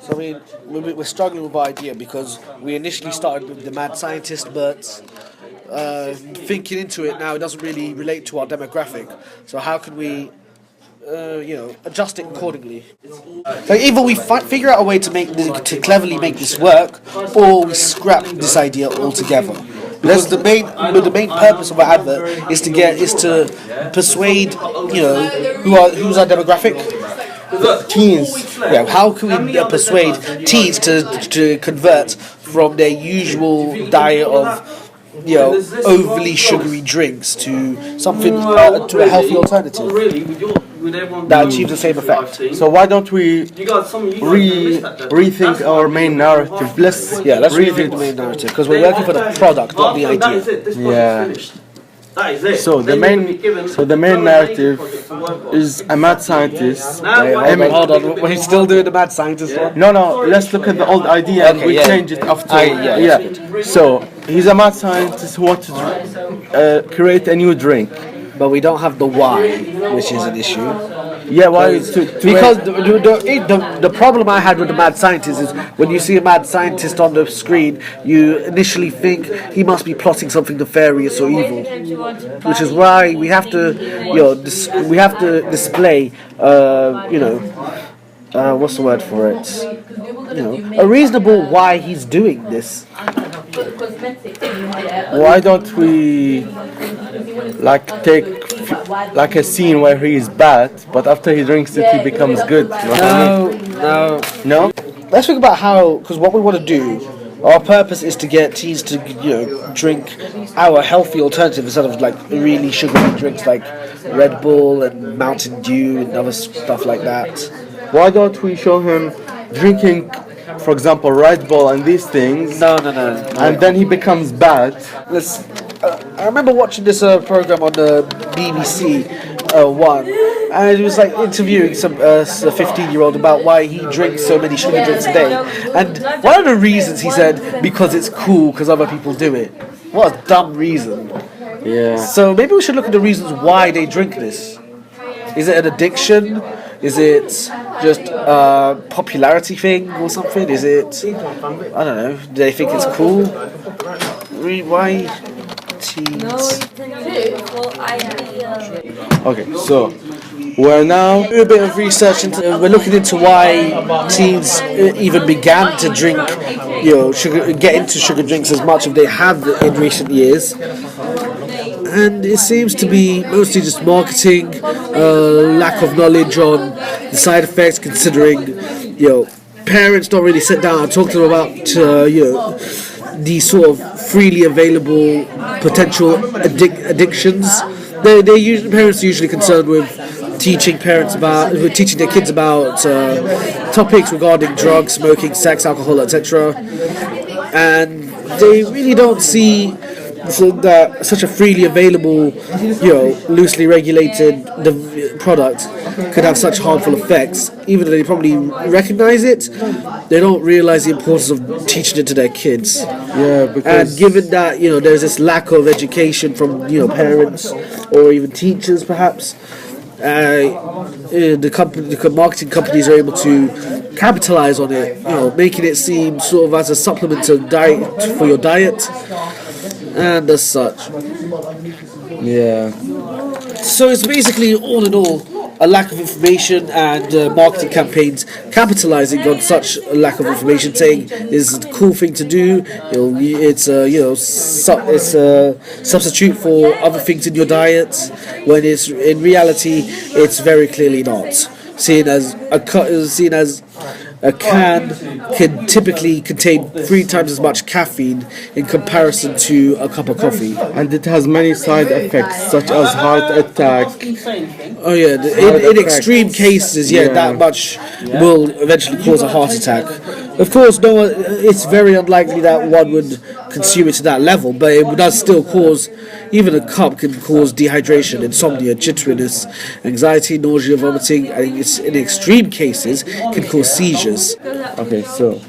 So I mean, we're struggling with our idea because we initially started with the mad scientist, but thinking into it now, it doesn't really relate to our demographic. So how can we, adjust it accordingly? So either we figure out a way to cleverly make this work, or we scrap this idea altogether. Because the main purpose of our advert is to persuade, who's our demographic? Teens. Yeah, how can we persuade teens to convert from their usual diet of overly sugary drinks to something to a healthy alternative that achieves the same effect? So why don't we rethink our main narrative? Let's rethink the main narrative because we're working for the product, not the idea. Yeah. So the main narrative is a mad scientist. Hold on, we're still doing the mad scientist one? No, let's look at the old idea and we change it after. So he's a mad scientist who wants to create a new drink. But we don't have the why, which is an issue. Yeah, why? Because the problem I had with the mad scientist is when you see a mad scientist on the screen, you initially think he must be plotting something nefarious or evil, which is why we have to, display, what's the word for it? A reasonable why he's doing this. Why don't we take a scene where he is bad, but after he drinks it he becomes good? No. Let's think about how, because what we want to do, our purpose is to get teens to drink our healthy alternative instead of really sugary drinks like Red Bull and Mountain Dew and other stuff like that. Why don't we show him drinking, for example, Red Bull and these things? No. And then he becomes bad. I remember watching this program on the BBC One, and it was interviewing a 15-year-old about why he drinks so many sugar drinks a day. And one of the reasons he said, because it's cool, because other people do it. What a dumb reason. Yeah. So maybe we should look at the reasons why they drink this. Is it an addiction? Is it just a popularity thing or something? Is it, I don't know, do they think it's cool? Why teens? Okay, so we're now Do a bit of research into. We're looking into why teens even began to drink, get into sugar drinks as much as they have in recent years. And it seems to be mostly just marketing, lack of knowledge on the side effects, considering, parents don't really sit down and talk to them about, these sort of freely available potential addictions. Parents are usually concerned with teaching their kids about topics regarding drugs, smoking, sex, alcohol, etc. And they really don't see that such a freely available, loosely regulated product could have such harmful effects. Even though they probably recognize it, they don't realize the importance of teaching it to their kids. Yeah, because and given that there's this lack of education from parents or even teachers, perhaps the marketing companies are able to capitalize on it, making it seem sort of as a supplement to diet for your diet. And as such. Yeah. So it's basically, all in all, a lack of information and marketing campaigns capitalizing on such a lack of information, saying it's a cool thing to do. It's a substitute for other things in your diet, when it's in reality it's very clearly not. Seen as a can can typically contain 3 times as much caffeine in comparison to a cup of coffee. And it has many side effects such as heart attack. Oh yeah, in extreme cases, that much will eventually cause a heart attack. Of course, it's very unlikely that one would consume it to that level, but it does still cause, even a cup can cause dehydration, insomnia, jitteriness, anxiety, nausea, vomiting, and in extreme cases can cause seizures. Okay, so